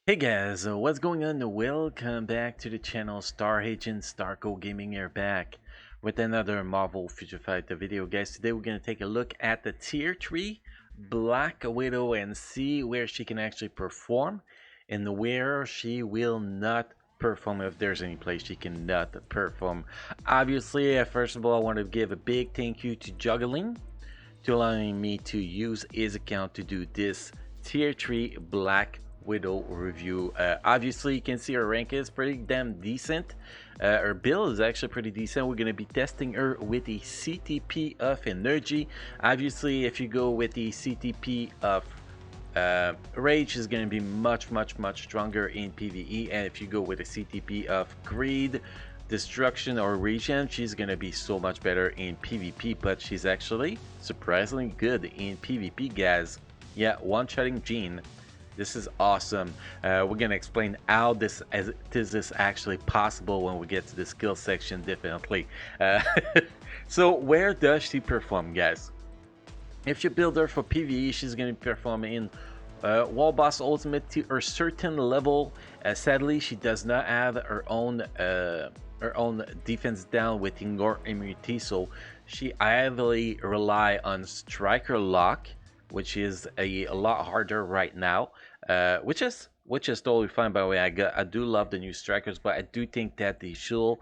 Hey guys, what's going on? Welcome back to the channel. Star Agent Starco Gaming here, back with another Marvel Future Fighter video. Guys, today we're going to take a look at the tier 3 Black Widow and see where she can actually perform and where she will not perform, if there's any place she cannot perform. Obviously, first of all, I want to give a big thank you to Juggling to allowing me to use his account to do this tier 3 Black Widow review. Obviously, you can see her rank is pretty damn decent. Her build is actually pretty decent. We're going to be testing her with a CTP of Energy. Obviously, if you go with the CTP of Rage, is going to be much stronger in PvE, and if you go with a CTP of Greed, Destruction, or Regen, she's going to be so much better in PvP. But she's actually surprisingly good in PvP, guys. Yeah, one-shotting Jean. This is awesome. We're going to explain how this is actually possible when we get to the skill section, definitely. So where does she perform, guys? If you build her for PvE, she's going to perform in Wall Boss Ultimate to a certain level. Sadly, she does not have her own defense down with Ignore Immunity, so she heavily rely on Striker Lock, which is a lot harder right now, which is totally fine. By the way, I do love the new strikers, but I do think that they should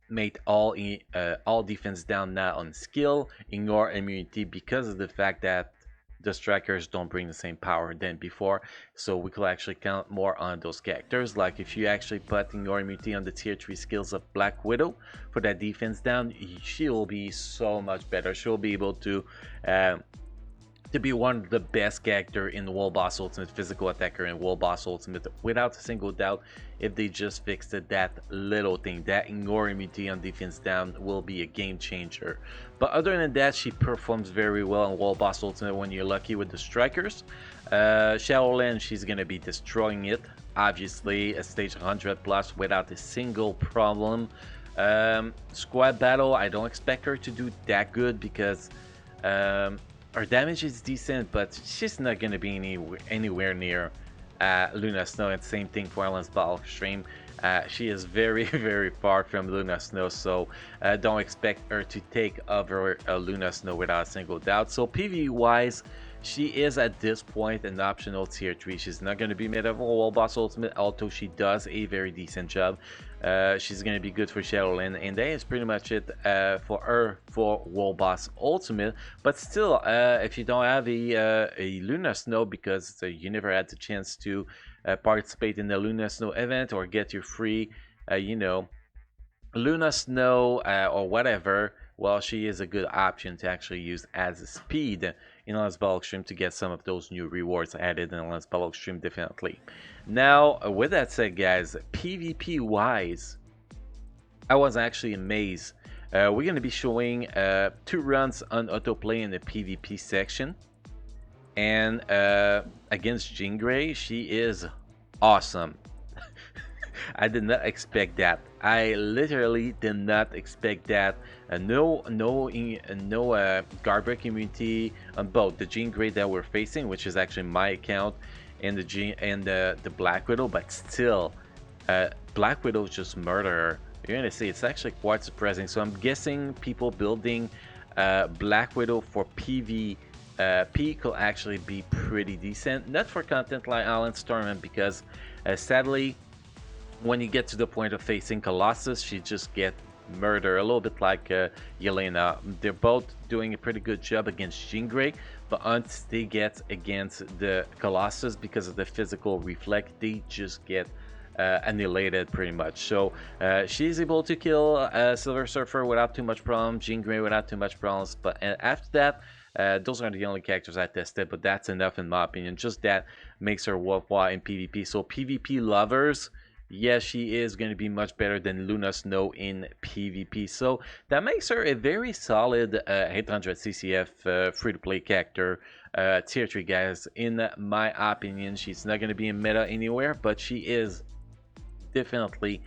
made all defense down now on skill, Ignore Immunity, because of the fact that the strikers don't bring the same power than before. So we could actually count more on those characters. Like if you actually put Ignore Immunity on the tier 3 skills of Black Widow for that defense down, she will be so much better. She'll be able to be one of the best character in the Wall Boss Ultimate, physical attacker in Wall Boss Ultimate, without a single doubt. If they just fixed that little thing, that Ignore Immunity on defense down will be a game changer. But other than that, she performs very well in Wall Boss Ultimate when you're lucky with the strikers. Shadowland, she's gonna be destroying it, obviously, a stage 100 plus without a single problem. Squad battle, I don't expect her to do that good because her damage is decent, but she's not going to be anywhere near Luna Snow. And same thing for Ellen's Battle Stream. She is very, very far from Luna Snow, so don't expect her to take over Luna Snow without a single doubt. So PvE wise, she is at this point an optional tier 3. She's not going to be mid of a Wall Boss Ultimate, although she does a very decent job. She's going to be good for Shadowland, and that is pretty much it for her for Wall Boss Ultimate. But still, if you don't have a Luna Snow, because you never had the chance to participate in the Luna Snow event or get your free, Luna Snow or whatever, well, she is a good option to actually use as a speed in Let's Battle Extreme to get some of those new rewards added in Let's Battle Extreme, definitely. Now, with that said, guys, PvP wise, I was actually amazed. We're going to be showing 2 runs on autoplay in the PvP section. And against Jean Grey, she is awesome. I did not expect that. I literally did not expect that. No guard break immunity on both the Jean Grey that we're facing, which is actually my account, and the Black Widow. But still, Black Widow just murder her. You're gonna see it's actually quite surprising. So I'm guessing people building Black Widow for PvP could actually be pretty decent. Not for content like Alan's Tournament, because sadly, when you get to the point of facing Colossus, she just get murdered, a little bit like Yelena. They're both doing a pretty good job against Jean Grey, but once they get against the Colossus, because of the physical reflect, they just get annihilated pretty much. So she's able to kill Silver Surfer without too much problems, Jean Grey without too much problems, but after that, those are the only characters I tested, but that's enough in my opinion. Just that makes her worthwhile in PvP. So PvP lovers, yes, she is going to be much better than Luna Snow in PvP. So that makes her a very solid 800 CCF free-to-play character. Tier 3, guys. In my opinion, she's not going to be in meta anywhere, but she is definitely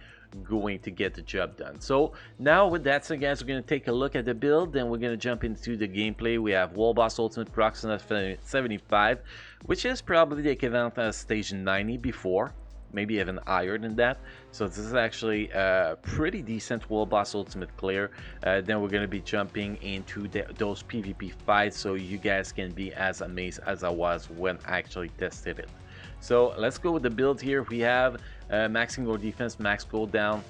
going to get the job done. So now with that said, guys, we're going to take a look at the build, then we're going to jump into the gameplay. We have Wall Boss Ultimate Proxima 75, which is probably the equivalent of stage 90 before, maybe even higher than that. So this is actually a pretty decent Wall Boss Ultimate clear. Then we're going to be jumping into those PvP fights, so you guys can be as amazed as I was when I actually tested it. So let's go with the build here. We have maxing your defense, max cooldown,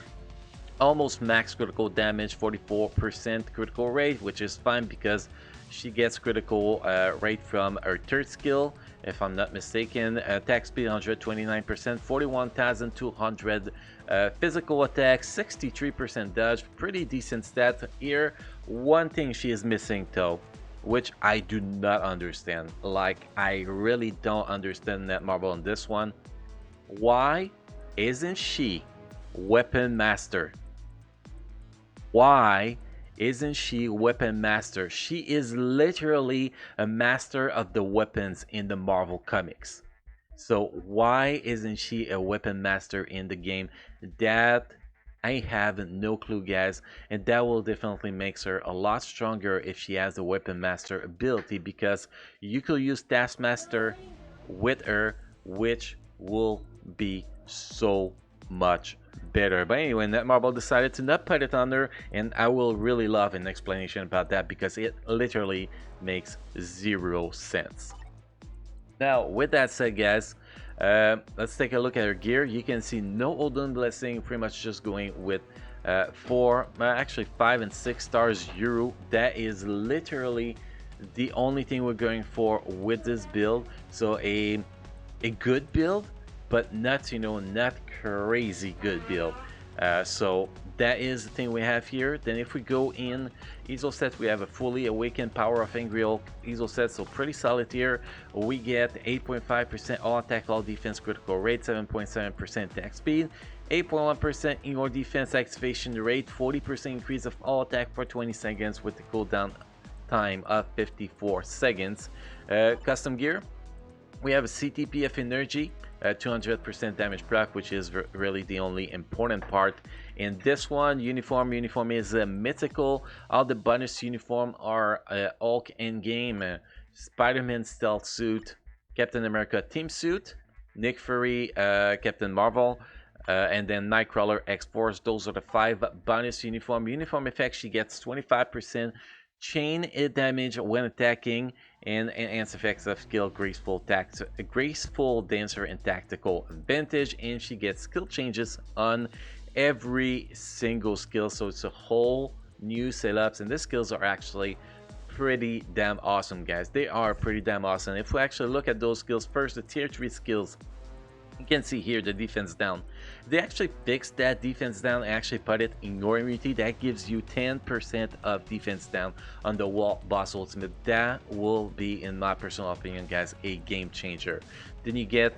almost max critical damage, 44% critical rate, which is fine because she gets critical rate from her third skill, if I'm not mistaken. Attack speed 129%, 41,200 physical attack, 63% dodge, pretty decent stat here. One thing she is missing though, which I do not understand. Like, I really don't understand Netmarble on this one. Why isn't she Weapon Master? Why isn't she Weapon Master? She is literally a master of the weapons in the Marvel comics. So why isn't she a Weapon Master in the game? That I have no clue, guys, and that will definitely make her a lot stronger if she has the Weapon Master ability, because you could use Taskmaster with her, which will be so much better. But anyway, Netmarble decided to not put it on her, and I will really love an explanation about that because it literally makes 0 sense. Now, with that said, guys, let's take a look at her gear. You can see no Odin Blessing, pretty much just going with 5 and 6 stars Euro. That is literally the only thing we're going for with this build. So a good build, but not, you know, not crazy good build. So that is the thing we have here. Then if we go in Easel set, we have a fully awakened Power of Angry Hulk Easel set, so pretty solid here. We get 8.5% all attack, all defense critical rate, 7.7% attack speed, 8.1% in your defense activation rate, 40% increase of all attack for 20 seconds with the cooldown time of 54 seconds. Custom gear, we have a CTP of energy, 200% damage proc, which is really the only important part in this one. Uniform is mythical. All the bonus uniform are Hulk in-game, Spider-Man stealth suit, Captain America team suit, Nick Fury Captain Marvel, and then Nightcrawler X-Force. Those are the 5 bonus uniform effects. She gets 25% chain damage when attacking, and enhance effects of skill, graceful dancer, and tactical advantage. And she gets skill changes on every single skill, so it's a whole new setups, and the skills are actually pretty damn awesome, guys. They are pretty damn awesome. If we actually look at those skills first, the tier 3 skills, you can see here the defense down. They actually fixed that defense down and actually put it in your immunity. That gives you 10% of defense down on the Wall Boss Ultimate. That will be, in my personal opinion, guys, a game changer. Then you get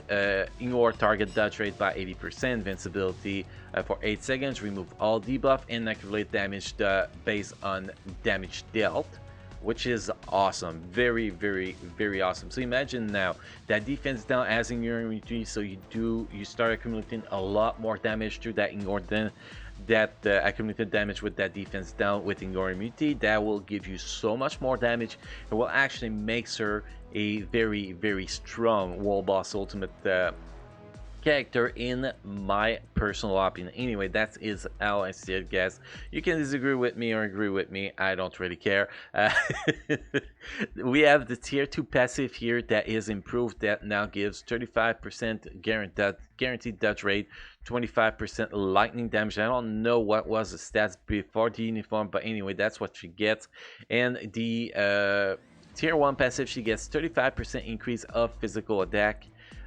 in your target dodge rate by 80%, invincibility for 8 seconds, remove all debuff, and accumulate damage based on damage dealt, which is awesome. Very, very, very awesome. So imagine now that defense down as in your immunity, so you start accumulating a lot more damage through that accumulated damage with that defense down within your immunity. That will give you so much more damage. It will actually make her a very, very strong Wall Boss Ultimate character, in my personal opinion. Anyway, that is how I see it, guys. You can disagree with me or agree with me, I don't really care. We have the tier 2 passive here that is improved, that now gives 35% guaranteed dodge rate, 25% lightning damage. I don't know what was the stats before the uniform, but anyway, that's what she gets. And the tier 1 passive, she gets 35% increase of physical attack,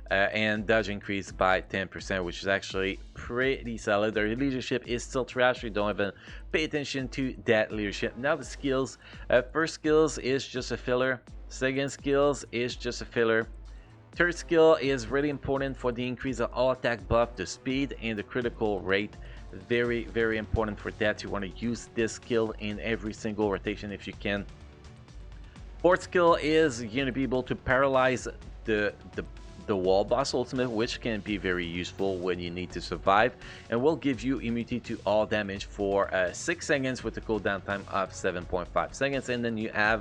and dodge increase by 10%, which is actually pretty solid. Their leadership is still trash. We don't even pay attention to that leadership. Now the skills. First skills is just a filler. Second skills is just a filler. Third skill is really important for the increase of all attack buff, the speed, and the critical rate. Very, very important for that. You want to use this skill in every single rotation if you can. Fourth skill is you're going to be able to paralyze the the Wall Boss Ultimate, which can be very useful when you need to survive, and will give you immunity to all damage for 6 seconds with a cooldown time of 7.5 seconds. And then you have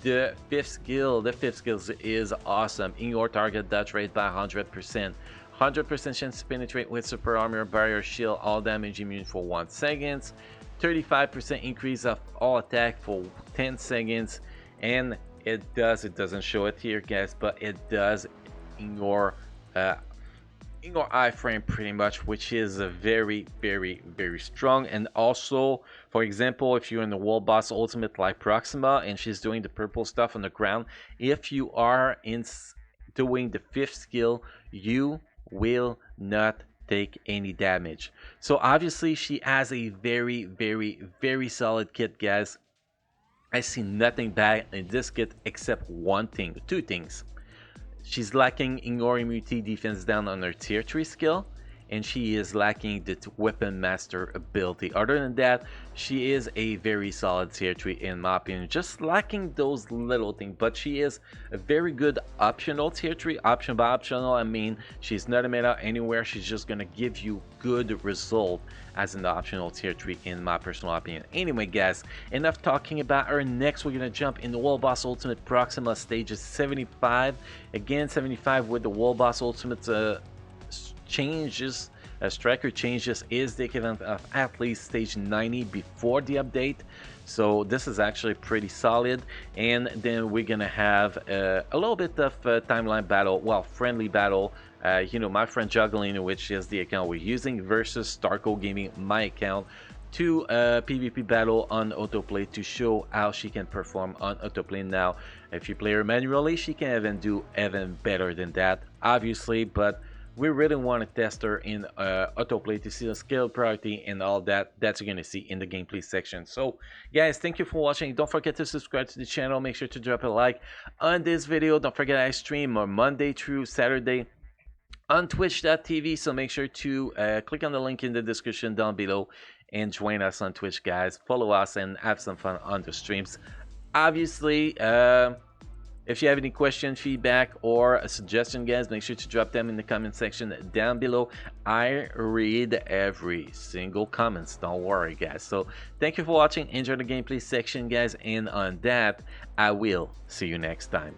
the fifth skill. The fifth skill is awesome. In your target dodge rate by 100%. 100% chance to penetrate with super armor, barrier, shield, all damage immune for 1 second. 35% increase of all attack for 10 seconds. And it doesn't show it here, guys, but it does in your iframe pretty much, which is a very strong. And also, for example, if you're in the Wall Boss Ultimate like Proxima and she's doing the purple stuff on the ground, if you are doing the fifth skill, you will not take any damage. So obviously she has a very solid kit, guys. I see nothing bad in this kit except two things. She's lacking Ignore Immunity defense down on her tier 3 skill, and she is lacking the Weapon Master ability. Other than that, she is a very solid tier 3 in my opinion, just lacking those little things, but she is a very good optional tier 3. Option by optional, I mean she's not a meta anywhere, she's just gonna give you good result as an optional tier 3 in my personal opinion. Anyway guys, enough talking about her. Next we're gonna jump in the Wall Boss Ultimate Proxima stages 75. Again, 75 with the Wall Boss Ultimate changes, striker changes, is the equivalent of at least stage 90 before the update. So this is actually pretty solid. And then we're gonna have a little bit of timeline battle, well, friendly battle, you know, my friend Juggling, which is the account we're using, versus Starco Gaming, my account, to PvP battle on autoplay to show how she can perform on autoplay. Now if you play her manually, she can even do even better than that, obviously, but we really want to test her in autoplay to see the skill priority and all that you're going to see in the gameplay section. So guys, thank you for watching. Don't forget to subscribe to the channel. Make sure to drop a like on this video. Don't forget I stream on Monday through Saturday on twitch.tv, so make sure to click on the link in the description down below and join us on Twitch, guys. Follow us and have some fun on the streams. Obviously, if you have any question, feedback, or a suggestion, guys, make sure to drop them in the comment section down below. I read every single comments, don't worry, guys. So thank you for watching. Enjoy the gameplay section, guys, and on that, I will see you next time.